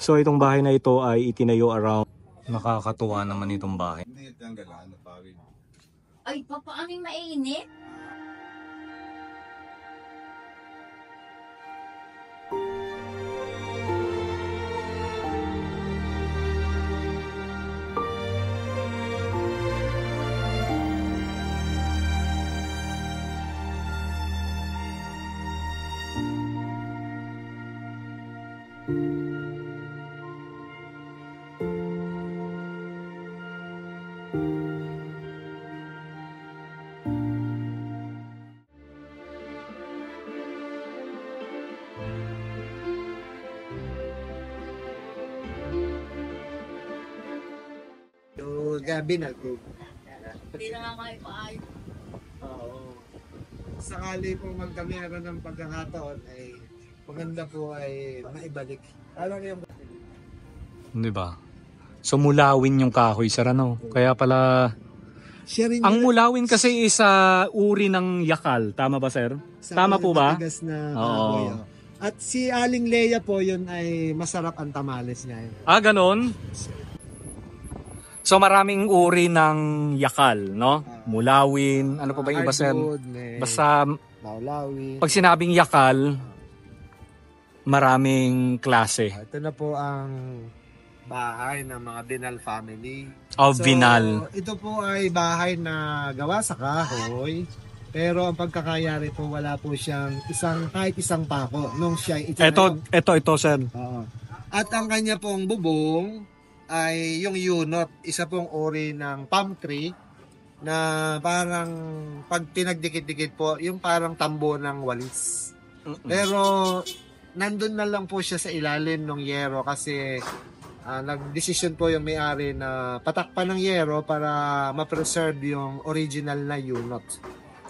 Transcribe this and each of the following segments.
So itong bahay na ito ay itinayo around. Nakakatuwa naman itong bahay. Ay, papaano yung mainit? Gabi na po. Hindi na nga kayo paayos. Oo. Sakali po magkamera ng pagkakataon ay maganda po ay maibalik. Alam niyo yung Di ba? So mulawin yung kahoy, sir, ano? Kaya pala, ang mulawin kasi is uri ng yakal. Tama ba, sir? Tama po ba? matigas na Oo. kahoy, oh. At si Aling Leia po yun ay masarap ang tamales niya. Ganon? So maraming uri ng yakal, no? Mulawin, ano pa ba yung iba, sir? Hardwood, may Basta maulawin. pag sinabing yakal, maraming klase. Ito na po ang bahay ng mga Binal family. Binal. Ito po ay bahay na gawa sa kahoy. Pero ang pagkakayari po, wala po siyang kahit isang pako nung siya Ito, sir. Oo. At ang kanya pong bubong ay yung yunot, isa pong uri ng palm tree na parang pag pinagdikit-dikit po, yung parang tambo ng walis. Pero nandun na lang po siya sa ilalim ng yero kasi nagdesisyon po yung may-ari na patakpan ng yero para ma-preserve yung original na yunot.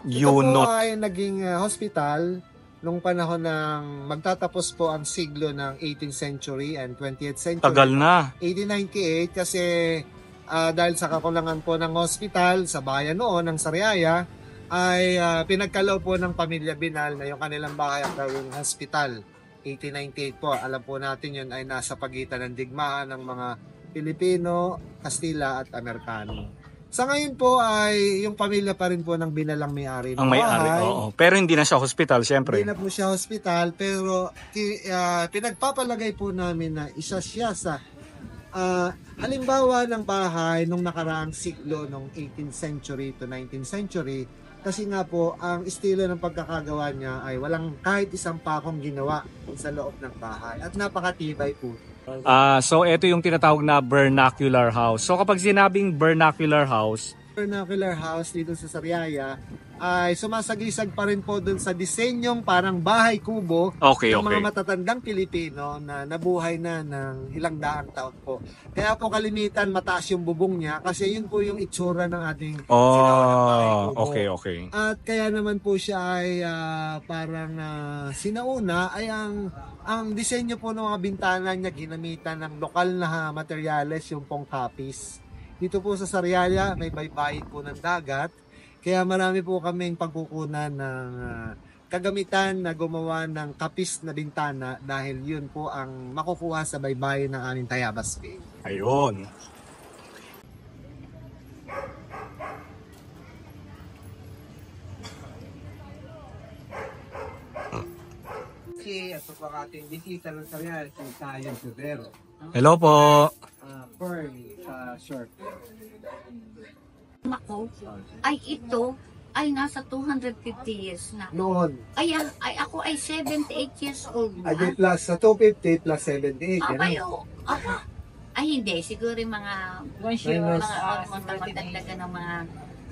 Ito po ay naging hospital nung panahon ng magtatapos po ang siglo ng 18th century and 20th century. Tagal na. 1898 kasi dahil sa kakulangan po ng hospital sa bayan noon ng Sariaya ay pinagkaloob po ng pamilya Binal na yung kanilang bahay ang gawing hospital. 1898 po, alam po natin yun ay nasa pagitan ng digmaan ng mga Pilipino, Kastila at Amerikano. Sa ngayon po ay yung pamilya pa rin po ng Binal ang may-ari. Ang may-ari, oo. Pero hindi na siya hospital, siyempre. Hindi na po siya hospital, pero pinagpapalagay po namin na isa siya sa halimbawa ng bahay nung nakaraang siglo ng 18th century to 19th century. Kasi nga po, ang estilo ng pagkakagawa niya ay walang kahit isang pakong ginawa sa loob ng bahay. At napakatibay po. So ito yung tinatawag na vernacular house. So kapag sinabing vernacular house Dito sa Sariaya ay sumasagisag pa rin po dun sa disenyong parang bahay kubo ng mga matatandang Pilipino na nabuhay na ng ilang daang taon po. Kaya po kalimitan mataas yung bubong niya kasi yun po yung itsura ng ating sinaunang bahay kubo. Okay. At kaya naman po siya ay parang sinauna ay ang disenyo po ng mga bintana niya ginamitan ng lokal na materyales, yung pong kapis. Dito po sa Sariaya, may baybayin po ng dagat. Kaya marami po kaming pagkukunan ng kagamitan na gumawa ng kapis na bintana dahil yun po ang makukuha sa baybayin ng aming Tayabas Bay. Ayun. Ito po ang ating bisita ng Sariaya, si Tayo Sudero. Hello po. Pearl, short. Ako, ay ito, ay nasa 250 years na. Noon. Ay ako ay 78 years old na. Ay, plus sa 250 plus 78. Abay, ay hindi, siguro yung mga matagdagan ng mga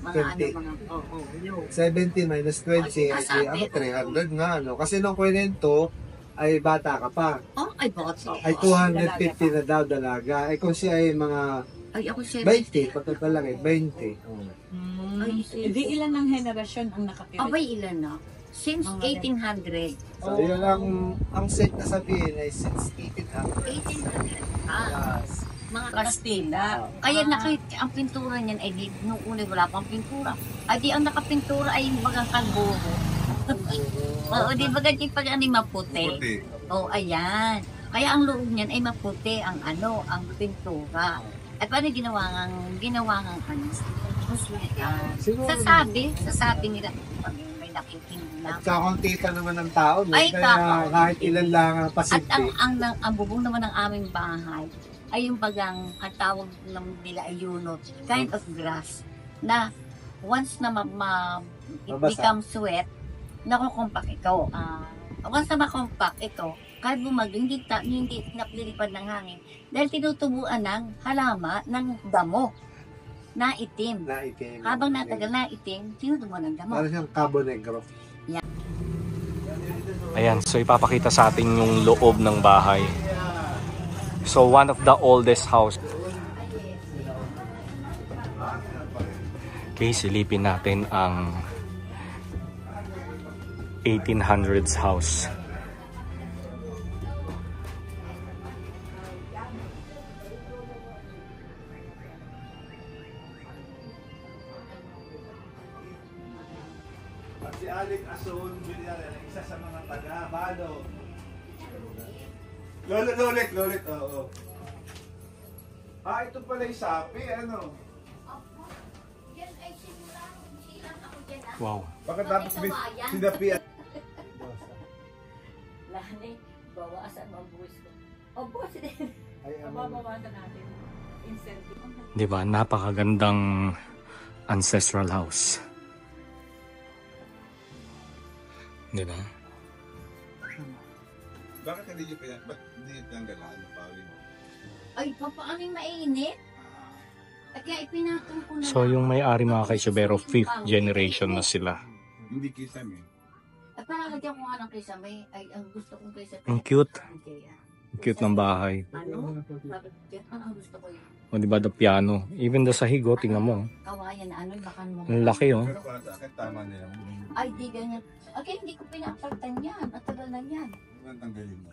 ano, 70 minus 20, ay 300 nga, ano. Kasi nung kwento, ay bata ka pa. ay bakit? Ay 250 na daw dalaga. Ay kung siya ay mga Ay ako 20, pagkakalaki, 20. Hindi ilan ng henerasyon ang nakatira? Abay ilan na? Since 1800. So yun ang set na sabihin ay since 1800. 1800. Yes. Mga Kastila. Kaya nakita ang pintura niyan ay di nung una wala pang pintura. Ay di ang nakapintura ay bagang kalburo. Oo, di ba ganyan pag ano maputi? Oo, ayan. Kaya ang loob niyan ay maputi ang ang pintura. At paano ginawa ng sasabi nila, pag may nakikinig na. At kakongtita naman ng tao, no? Ay, Kaya kahit ilan lang ang At pasimple. ang bubong naman ng aming bahay ay yung bagang, ang tawag naman nila ay unot, kind of grass, na once na it Mabasa. becomes wet, nakukumpak ito. Once na makumpak ito, kahit bumagyo, hindi napilipad ng hangin. Dahil tinutubuan ng halama ng damo na itim. Naitim. Habang natagal na itim, tinutubuan ng damo. Parang siyang Cabo Negro. Ayan, so ipapakita sa atin yung loob ng bahay. So one of the oldest house. Okay, silipin natin ang 1800s house. Si Alec Ason, isa sa mga taga-Bado. Lolet, oo. Ito pala yung sapi, ano? Yan ay silang ako dyan. Wow. Pagkatapos sinapi at Lani, bawasan mo ang buwis ko. O, boss din. Mababawasan natin. Incentive. 'Di ba? Napakagandang ancestral house. 'Di ba? bakit hindi nyo ba't hindi tanggalan ng pawin mo? Ay, paano yung mainit? At kaya ipinatong ko na So yung may-ari mga kaisubero, 5th generation na sila. Hindi kisame. At parang lagyan ko nga ng kisame. Ay, ang gusto kong kisame. Ang cute. Kaya, Ang cute ng bahay. ano? Bakit ang gusto ko yun? O 'di ba, the piano. Even the sahig, oh, tingnan mo. Kawayan na ano, baka mo. Ang laki, oh. Pero para sa akin, tama na yan. Ay, di ganyan. Okay, hindi ko pinapagtan yan. At tagal na yan. Huwag tanggalin mo.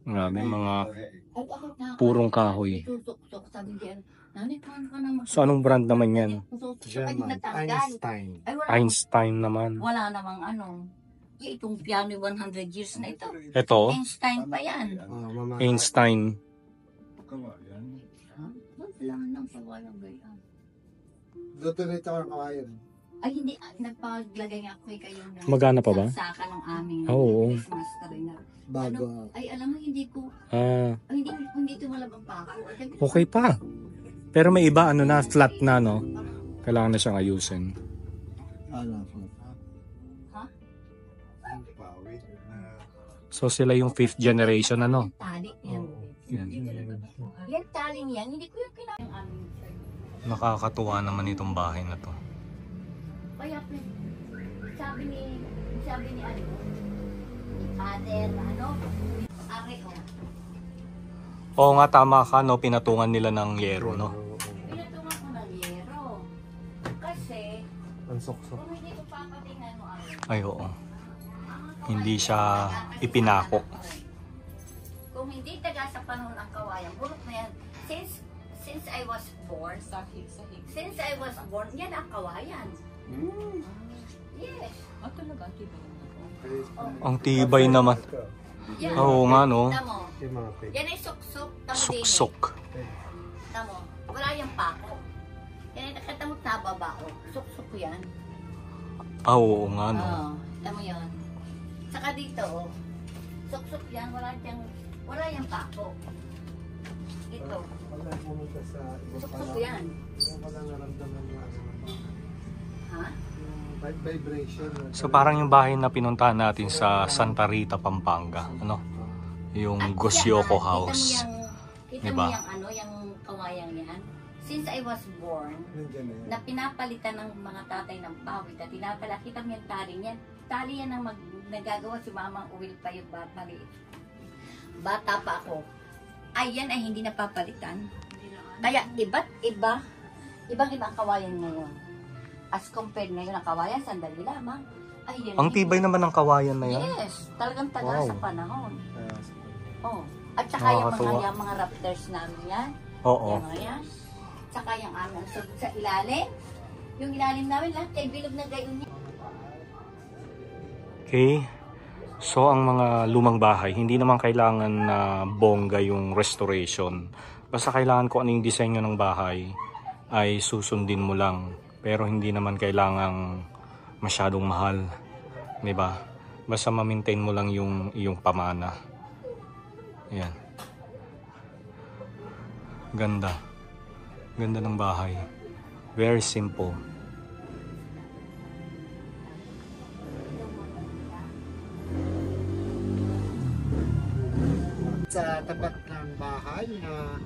Grabe, mga Ay, ako na. purong kahoy. Tutok-tok. Sabi diyan, nanay, paano ka naman? So anong brand naman yan? German. Einstein. Ay, wala. Einstein naman. Wala namang ano. Itong piano 100 years na ito. Ito, Einstein pa yan. Einstein. Kawayan. Ha? Wala nang pawalang ganyan. Doon rin ito ang kawayan. Ay, hindi. Nagpaglagay nga ako kayo na. Magana pa ba? Saka ng aming Oo. Christmas ka rin na. Bago. Ay, alam mo, hindi ko. Ah, Hindi tumalabang pa ako. okay pa. Pero may iba, ano na, flat na, no? Kailangan na siyang ayusin. Ano po? Pawin. So sila yung 5th generation, ano? Tali yan. Yan. Yan taling yan. Hindi ko yung kinayang aming. Nakakatuwa naman itong bahay na to. Kaya, sabi ni ano, father, ano, are, Oo nga, tama ka, no? Pinatungan nila ng yero, no? Pinatungan ko ng yero. Kasi, Ang sokso. kung hindi ko papatingnan mo ano, Ay, oo. Hindi siya ipinako. kung hindi taga sa panahon ng kawayan, bulok na yan. Since I was born, yan ang kawayan. Yes. Talaga, diba? Ang tibay naman. Yan. Oo nga, no? Tamo. Yung mga pig. Yan ay suksok. Tamo din eh. Suksok. Tamo. Wala yung pako. Yan ay nakatamot na babao. Suksok ko yan. Ah, oo nga, no? Oo. Tamo yun. Saka dito, oh. Suksok yan. Wala yung pako. Ito. Wala pumunta sa ibang Suksok yan. Yung wala naramdaman yung ano. Ha? Yung vibration. So parang yung bahay na pinuntahan natin sa Santa Rita, Pampanga, ano? Yung Gosyoko House. Kita Diba? mo yung ano, yung kawayang yan. Since I was born, Nandiyan na yan. na pinapalitan ng mga tatay ng pawid at kita mo yung tali niyan. Tali yan ang nagagawa si mamang uwil pa yung maliit. Bata pa ako. Ayan ay hindi napapalitan. Kaya ibang ang kawayan ngayon. As compared ngayon ang kawayan, sandali lamang. Ay, yan Ang tibay naman ng kawayan na yan. Yes, talagang taga Wow. sa panahon. Kaya, Oh. At saka Nakakatuwa. yung mga raptors namin yan. Oo. Yung mga yan. Tsaka yung aming sa ilalim. Yung ilalim namin lahat ay bilog na gayon niya. Okay. So ang mga lumang bahay, hindi naman kailangan na bongga yung restoration. Basta kailangan kung ano yung disenyo ng bahay ay susundin mo lang. Pero hindi naman kailangang masyadong mahal, 'di ba? Basta ma-maintain mo lang yung iyong pamana. Ayan. Ganda. Ganda ng bahay. Very simple. Sa tapat ng bahay na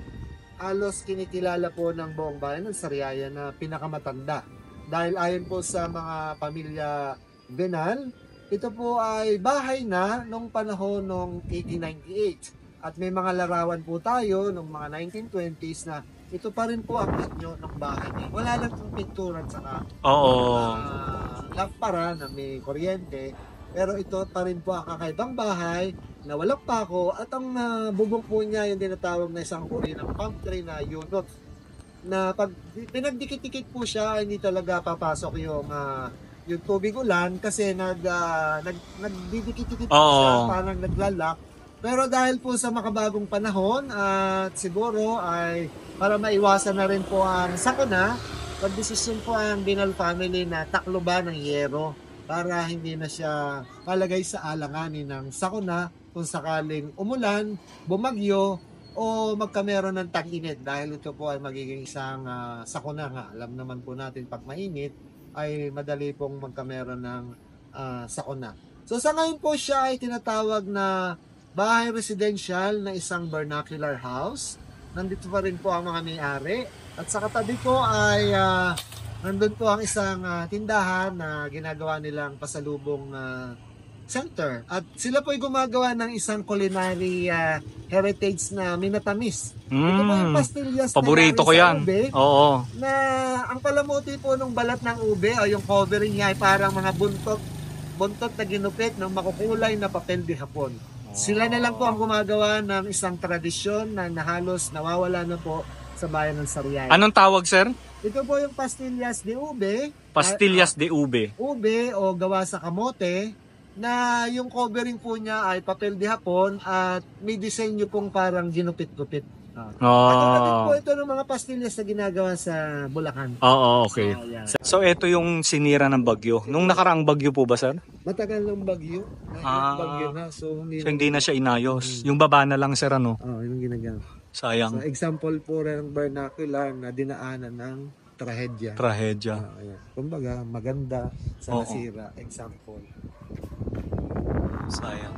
halos kinikilala po ng buong bayan ng Sariaya na pinakamatanda. Dahil ayon po sa mga pamilya Benal, ito po ay bahay na nung panahon ng 1898. At may mga larawan po tayo nung mga 1920s na ito pa rin po ang inyo ng bahay niya. Wala lang itong pintura at saka lampara na may kuryente. Pero ito pa rin po ang kakaibang bahay na walang pako at ang bubong po niya yung tinatawag na isang uri ng palm tree na unit na pag pinagdikit-dikit po siya hindi talaga papasok yung tubig ulan kasi nagdidikit-dikit po siya, parang naglalak. Pero dahil po sa makabagong panahon at siguro ay para maiwasan na rin po ang sakuna, pagdesisyon po ang Binal family na takloban ng yero para hindi na siya palagay sa alanganin ng sakuna kung sakaling umulan, bumagyo, o magkameron ng tag-init dahil ito po ay magiging isang sakuna nga. Alam naman po natin pag mainit ay madali pong magkameron ng sakuna. So sa ngayon po siya ay tinatawag na bahay residential na isang vernacular house. Nandito pa rin po ang mga may-ari. At sa katabi ko ay nandun po ang isang tindahan na ginagawa nilang pasalubong center. At sila po ay gumagawa ng isang culinary heritage na minatamis. Ito po yung pastillas paborito na ko yan. Ube, Oo. na ang palamuti po ng balat ng ube o yung covering niya ay parang mga buntot na ginupit ng makukulay na papel de hapon. Sila na lang po ang gumagawa ng isang tradisyon na halos nawawala na po sa bayan ng Sariaya. Anong tawag, sir? Ito po yung pastillas de ube. Pastillas de ube. Ube o gawa sa kamote na yung covering po niya ay papel de hapon at may disenyo pong parang ginupit-gupit. Katulad po ito ng mga pastillas na ginagawa sa Bulacan. Oo, okay. Yan. So ito yung sinira ng bagyo. Nung nakaraang bagyo po ba, sir? Matagal ng bagyo. Bagyo na. So hindi na siya inayos. Yung baba na lang, sir, ano? yung ginagamit. Sayang. So example po rin ng vernacular na dinaanan ng trahedya. Trahedya. Ayan. Kumbaga maganda sa Oo. nasira. Example. Sayang.